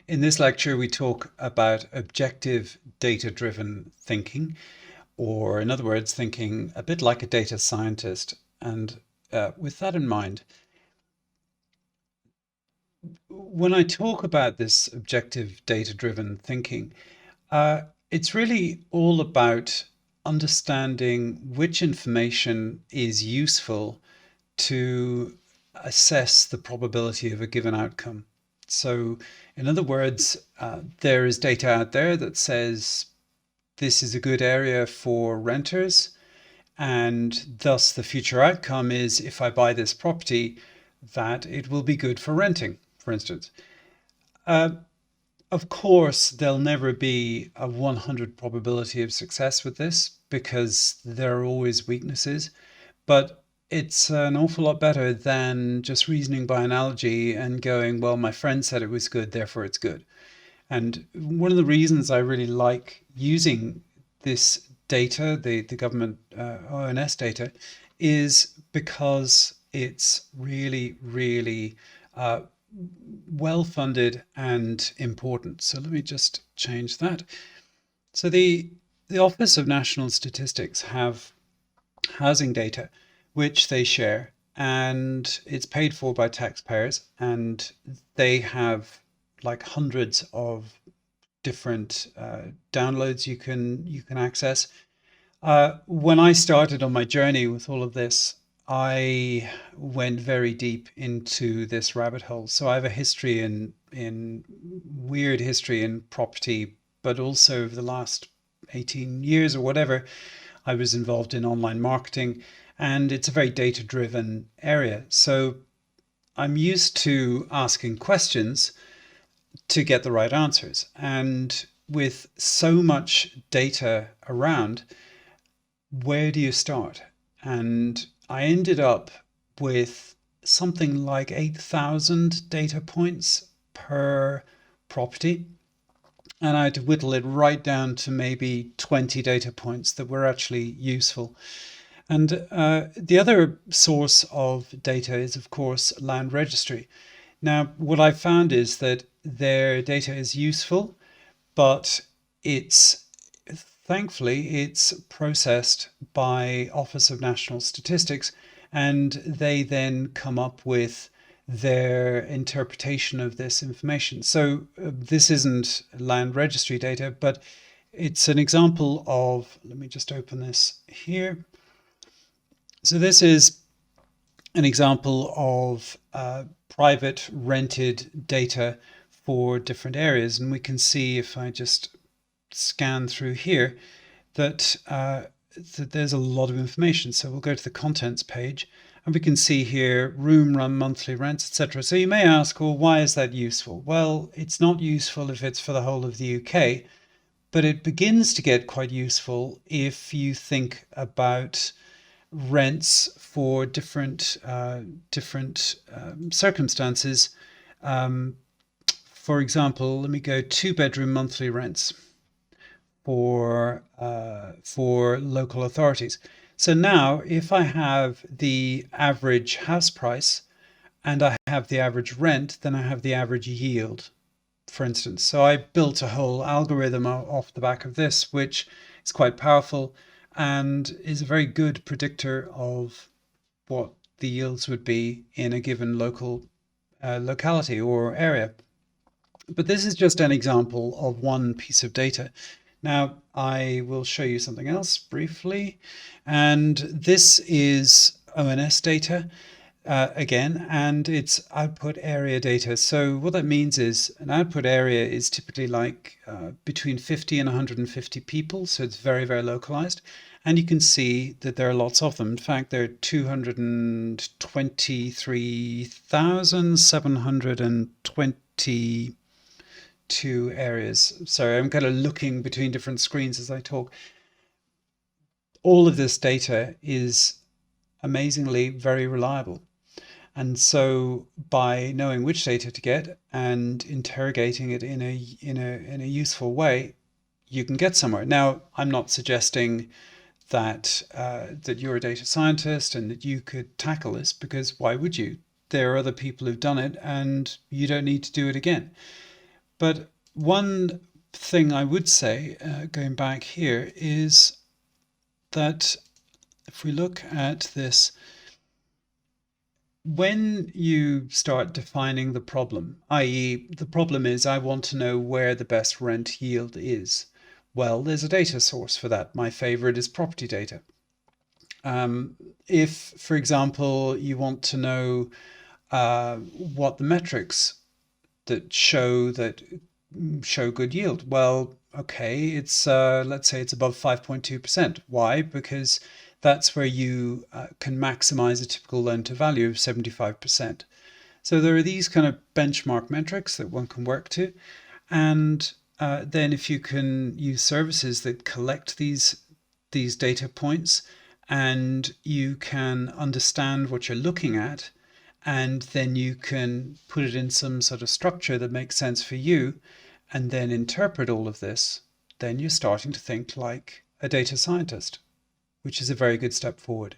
In this lecture, we talk about objective data-driven thinking, or in other words, thinking a bit like a data scientist. And with that in mind, when I talk about this objective data-driven thinking, it's really all about understanding which information is useful to assess the probability of a given outcome. So, in other words, there is data out there that says this is a good area for renters, and thus the future outcome is if I buy this property, that it will be good for renting, for instance. Uh, of course, there'll never be a 100 probability of success with this because there are always weaknesses, but it's an awful lot better than just reasoning by analogy and going, well, my friend said it was good, therefore it's good. And one of the reasons I really like using this data, the government ONS data, is because it's really, really well funded and important. So let me just change that. So the Office of National Statistics have housing data which they share, and it's paid for by taxpayers, and they have like hundreds of different downloads you can access. When I started on my journey with all of this, I went very deep into this rabbit hole. So I have a history in weird history in property, but also over the last 18 years or whatever, I was involved in online marketing, and it's a very data-driven area. So I'm used to asking questions to get the right answers. And with so much data around, where do you start? And I ended up with something like 8,000 data points per property. And I had to whittle it right down to maybe 20 data points that were actually useful. And the other source of data is, of course, land registry. Now, what I've found is that their data is useful, but it's thankfully it's processed by Office of National Statistics, and they then come up with their interpretation of this information. So this isn't land registry data, but it's an example of, let me just open this here. So this is an example of private rented data for different areas. And we can see, if I just scan through here, that, that there's a lot of information. So we'll go to the contents page, and we can see here room run monthly rents, etc. So you may ask, well, why is that useful? Well, it's not useful if it's for the whole of the UK, but it begins to get quite useful if you think about rents for different circumstances. For example, let me go 2-bedroom monthly rents for local authorities. So now, if I have the average house price and I have the average rent, then I have the average yield, for instance. So I built a whole algorithm off the back of this, which is quite powerful and is a very good predictor of what the yields would be in a given locality or area. But this is just an example of one piece of data. Now I will show you something else briefly, and this is ONS data again, and it's output area data. So what that means is an output area is typically like between 50 and 150 people, so it's very, very localized. And you can see that there are lots of them. In fact, there are 223,722 areas. Sorry, I'm kind of looking between different screens as I talk. All of this data is amazingly very reliable. And so by knowing which data to get and interrogating it in a useful way, you can get somewhere. Now, I'm not suggesting that that you're a data scientist and that you could tackle this, because why would you? There are other people who've done it and you don't need to do it again. But one thing I would say, going back here, is that if we look at this, when you start defining the problem, i.e., the problem is I want to know where the best rent yield is. Well, there's a data source for that. My favorite is PropertyData. If, for example, you want to know what the metrics that show good yield, well, okay, it's let's say it's above 5.2%. Why? Because that's where you can maximize a typical loan to value of 75%. So there are these kind of benchmark metrics that one can work to. And then if you can use services that collect these data points, and you can understand what you're looking at, and then you can put it in some sort of structure that makes sense for you, and then interpret all of this, then you're starting to think like a data scientist, which is a very good step forward.